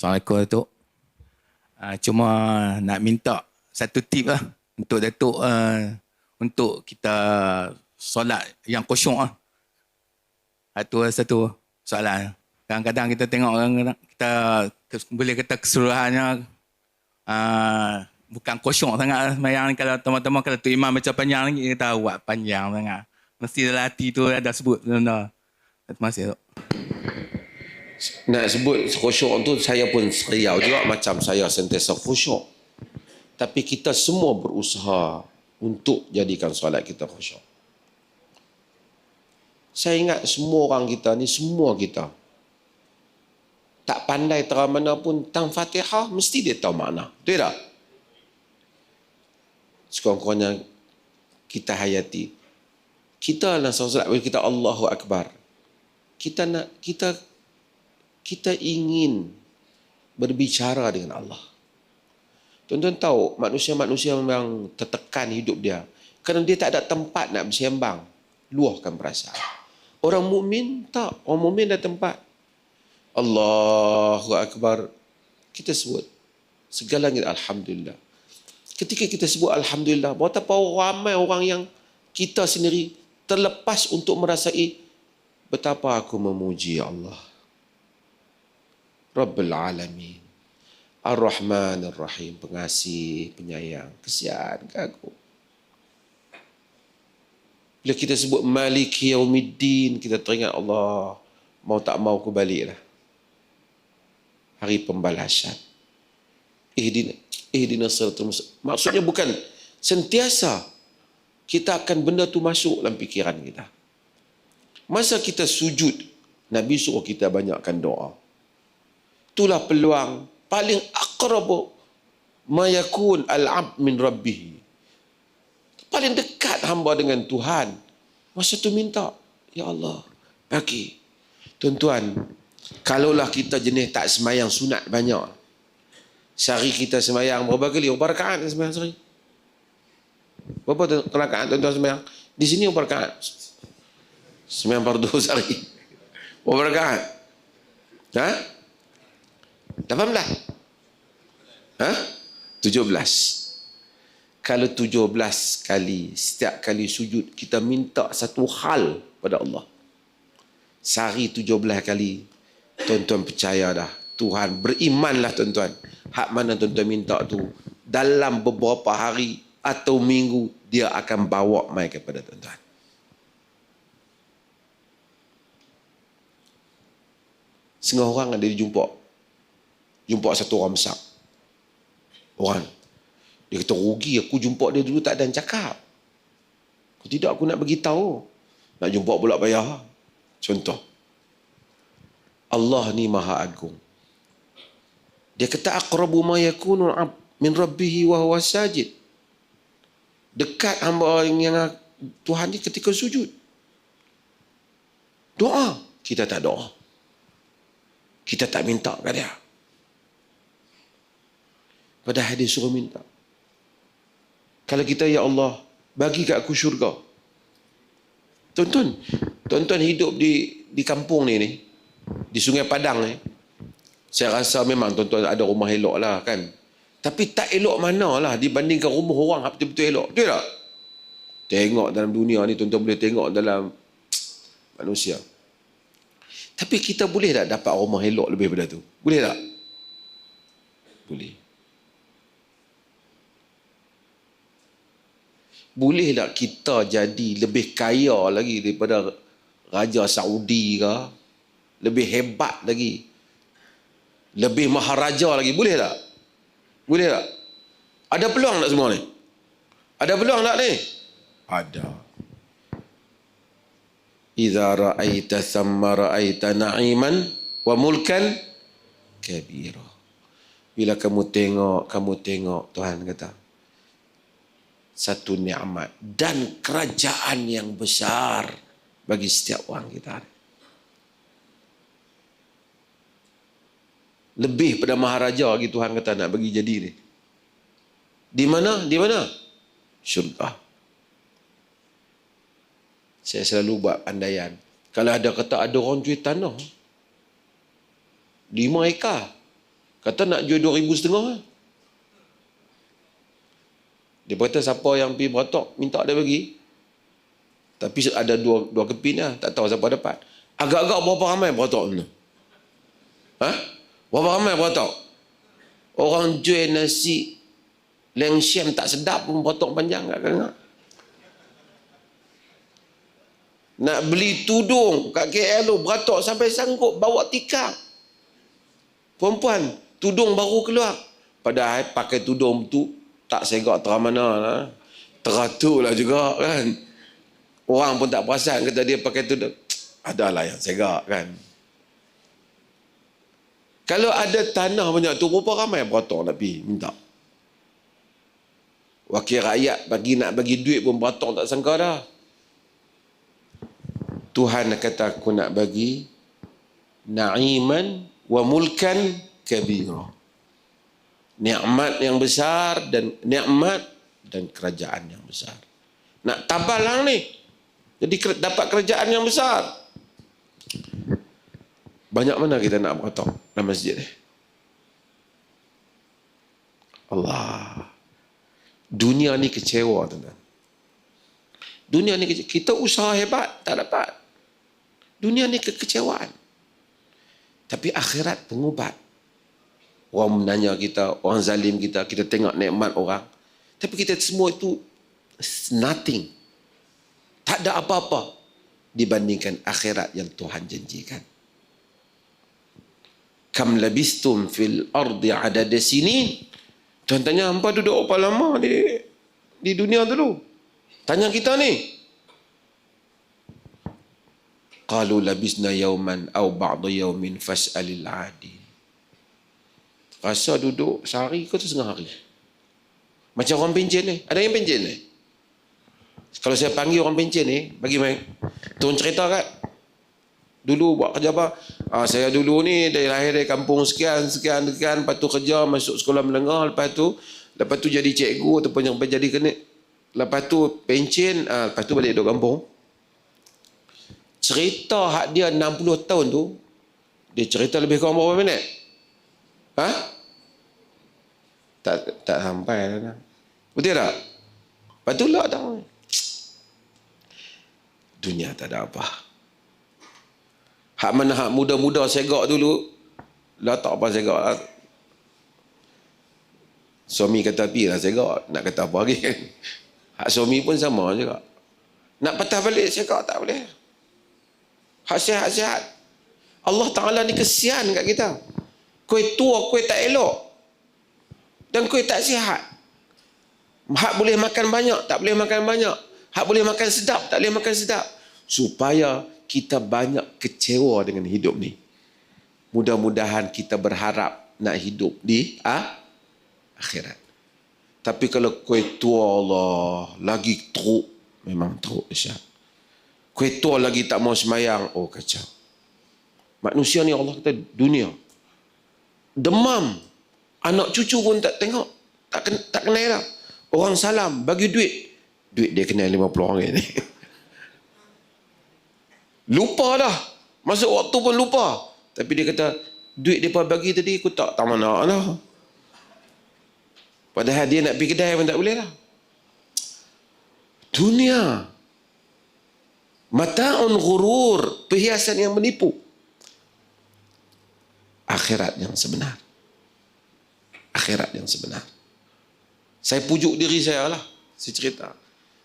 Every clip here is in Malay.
Assalamualaikum Datuk. Cuma nak minta satu tip lah untuk Datuk untuk kita solat yang khusyuk lah. Itu satu soalan. Kadang-kadang kita tengok kita boleh kata keseluruhannya bukan khusyuk sangat sembahyang ni. Kalau teman-teman kalau tu imam baca panjang lagi, kita buat panjang sangat. Mesti dalam hati tu ada sebut benda. Terima kasih Datuk. Nak sebut khusyuk tu saya pun seriau juga macam saya sentiasa khusyuk. Tapi kita semua berusaha untuk jadikan solat kita khusyuk. Saya ingat semua orang kita ni, semua kita tak pandai terang mana pun tentang Fatihah, mesti dia tahu makna. Betul tak? Sekurang-kurangnya kita hayati. Kita nak solat, kita Allahu Akbar. Kita ingin berbicara dengan Allah. Tuan-tuan tahu, manusia-manusia memang tertekan hidup dia. Kerana dia tak ada tempat nak bersembang, luahkan perasaan. Orang mukmin tak. Orang mukmin ada tempat. Allahu Akbar. Kita sebut segalanya Alhamdulillah. Ketika kita sebut Alhamdulillah, betapa ramai orang yang kita sendiri terlepas untuk merasai betapa aku memuji Allah. Rabbul Alamin, Ar-Rahman Ar-Rahim, pengasih, penyayang, kesian ke aku. Bila kita sebut Maliki Yaumiddin, kita teringat Allah, mau tak mau aku baliklah. Hari pembalasan. Ihdinas siratal mustaqim. Maksudnya bukan sentiasa kita akan benda tu masuk dalam fikiran kita. Masa kita sujud, Nabi suruh kita banyakkan doa. Itulah peluang paling aqrabu ma yakun al-'abd min rabbih. Paling dekat hamba dengan Tuhan. Masa tu minta, ya Allah, bagi. Tuan-tuan, kalaulah kita jenis tak semayang sunat banyak. Sehari kita semayang berapa kali? Berapa rakaat semayang sehari? Berapa rakaat tuan-tuan semayang? Di sini berapa rakaat? Semayang fardu sehari. Berapa rakaat? 18? 17. Kalau 17 kali, setiap kali sujud, kita minta satu hal pada Allah. Sehari 17 kali, tuan-tuan percaya dah. Tuhan, berimanlah tuan-tuan. Hak mana tuan-tuan minta tu, dalam beberapa hari atau minggu, dia akan bawa mai kepada tuan-tuan. Setengah orang ada dijumpa. Jumpa satu orang besar. Orang. Dia kata, rugi aku jumpa dia dulu tak ada yang cakap. Kalau tidak aku nak beritahu. Nak jumpa pula payah. Contoh. Allah ni maha agung. Dia kata, aqrabu ma yakunu min rabbihi wa huwa sajid. Dekat hamba yang Tuhan ni ketika sujud. Doa. Kita tak doa. Kita tak minta kat dia. Padahal dia suruh minta. Kalau kita, ya Allah, bagi kat aku syurga. Tuan-tuan hidup di kampung ni, di Sungai Padang ni, saya rasa memang tuan-tuan ada rumah elok lah kan. Tapi tak elok mana lah dibandingkan rumah orang yang betul-betul elok. Betul tak? Tengok dalam dunia ni, tuan-tuan boleh tengok dalam manusia. Tapi kita boleh tak dapat rumah elok lebih daripada tu? Boleh tak? Boleh. Boleh tak kita jadi lebih kaya lagi daripada Raja Saudi ke? Lebih hebat lagi? Lebih maharaja lagi? Boleh tak? Boleh tak? Ada peluang tak semua ni? Ada peluang tak ni? Ada. Iza ra'aita thamma ra'aita na'iman wa mulkan kabira. Bila kamu tengok, Tuhan kata, satu nikmat dan kerajaan yang besar bagi setiap orang kita. Lebih pada maharaja lagi Tuhan kata nak bagi jadi ni. Di mana? Di mana? Syurga. Saya selalu buat andaian. Kalau ada kata ada orang jual tanah 5 ekar. Kata nak jual 2,500 lah. Dia kata siapa yang pergi beratok minta dia bagi. Tapi ada dua keping lah. Tak tahu siapa dapat. Agak-agak berapa ramai beratok tu? Berapa ramai beratok? Orang jual nasi leng syam tak sedap pun beratok panjang kat kena. Nak beli tudung kat KL tu beratok sampai sanggup bawa tikar. Perempuan tudung baru keluar. Padahal pakai tudung tu tak segak terang mana lah. Teratur lah juga kan. Orang pun tak perasan kata dia pakai tudung. Adalah yang segak kan. Kalau ada tanah banyak tu, berapa ramai beratok nak pergi minta? Wakil rakyat nak bagi duit pun beratok tak sangka dah. Tuhan kata aku nak bagi na'iman wa mulkan kabira. Nikmat yang besar dan nikmat dan kerajaan yang besar. Nak tabal lah ni. Jadi dapat kerajaan yang besar. Banyak mana kita nak beratok dalam masjid ni? Allah. Dunia ni kecewa tuan-tuan. Dunia ni kecewa. Kita usaha hebat, tak dapat. Dunia ni kekecewaan. Tapi akhirat pengubat. Orang menanya kita, orang zalim kita, kita tengok nikmat orang. Tapi kita semua itu nothing. Tak ada apa-apa dibandingkan akhirat yang Tuhan janjikan. Kam labistum fil ardi adada sinin. Tuhan tanya, hampa duduk berapa lama di dunia dulu? Tanya kita ni. Qalu labisna yawman aw ba'da yawmin fas'alil 'adin. Rasa duduk sehari ke setengah hari? Macam orang pencen ni. Ada yang pencen ni? Kalau saya panggil orang pencen ni, bagi main. Turun cerita kat. Dulu buat kerja apa? Saya dulu ni dari lahir dari kampung sekian, lepas tu kerja masuk sekolah menengah, lepas tu jadi cikgu ataupun yang jadi kena. Lepas tu pencen, lepas tu balik duduk kampung. Cerita hak dia 60 tahun tu, dia cerita lebih kurang berapa minit? Tak sampai lah. Betul tak? Lepas tu lah tak. Dunia tak ada apa. Hak mana hak muda-muda segak dulu, lah tak apa segak lah. Suami kata pi lah segak, nak kata apa lagi. Hak suami pun sama juga. Nak patah balik segak tak boleh. Hak sihat-sihat. Allah Ta'ala ni kesian kat kita. Kau tua, kau tak elok. Dan kau tak sihat. Hak boleh makan banyak, tak boleh makan banyak. Hak boleh makan sedap, tak boleh makan sedap. Supaya kita banyak kecewa dengan hidup ni. Mudah-mudahan kita berharap nak hidup di akhirat. Tapi kalau kau tua Allah, lagi teruk. Memang teruk Isyak. Kau tua lagi tak mau semayang. Oh kacau. Manusia ni Allah kata dunia. Demam. Anak cucu pun tak tengok. Tak kenal lah. Orang salam, bagi duit. Duit dia kena RM50 ni. Lupa dah. Masuk waktu pun lupa. Tapi dia kata, duit dia bagi tadi aku tak mana lah. Padahal dia nak pergi kedai pun tak boleh lah. Dunia. Mata'un ghurur. Perhiasan yang menipu. Akhirat yang sebenar. Akhirat yang sebenar. Saya pujuk diri saya lah. Saya cerita.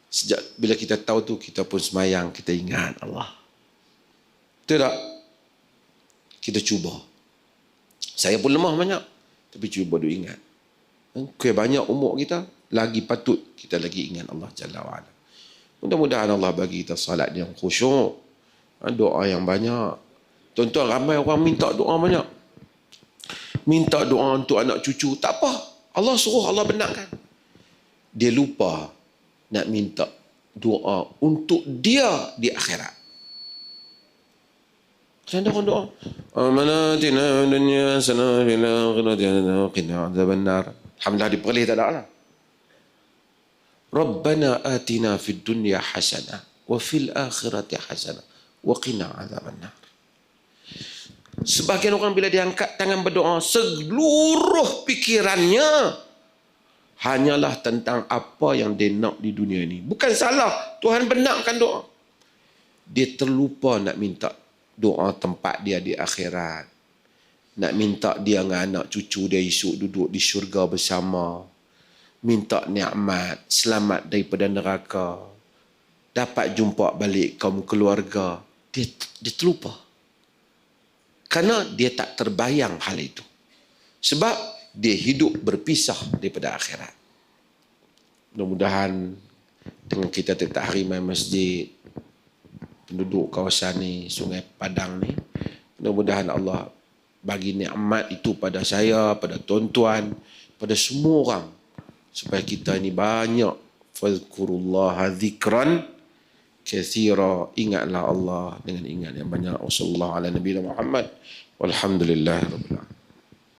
Sejak bila kita tahu tu, kita pun semayang, kita ingat Allah. Betul tak? Kita cuba. Saya pun lemah banyak. Tapi cuba duk ingat. Banyak umur kita, lagi patut kita lagi ingat Allah Jalla wa'ala. Mudah-mudahan Allah bagi kita salat yang khusyuk. Doa yang banyak. Tuan-tuan, ramai orang minta doa banyak. Minta doa untuk anak cucu. Tak apa. Allah suruh, Allah benarkan. Dia lupa nak minta doa untuk dia di akhirat. Ada orang doa. Amanah tina dunia sana bila qina adzaban nar. Alhamdulillah diperlih tak ada lah. Rabbana atina fid dunya hasanah wa fil akhirati hasanah wa qina adzaban nar. Sebahagian orang bila dia angkat tangan berdoa, seluruh pikirannya hanyalah tentang apa yang dia nak di dunia ini. Bukan salah, Tuhan benarkan doa. Dia terlupa nak minta doa tempat dia di akhirat. Nak minta dia dengan anak cucu dia esok duduk di syurga bersama. Minta nikmat, selamat daripada neraka. Dapat jumpa balik kaum keluarga. Dia terlupa. Kerana dia tak terbayang hal itu. Sebab dia hidup berpisah daripada akhirat. Mudah-mudahan dengan kita tetap harimai masjid, penduduk kawasan ni, Sungai Padang ni, mudah-mudahan Allah bagi nikmat itu pada saya, pada tuan-tuan, pada semua orang, supaya kita ni banyak fazkurullaha zikran katsira, ingatlah Allah dengan ingat yang banyak. Wassallallahu ala nabiyina Muhammad walhamdulillahirabbil alamin.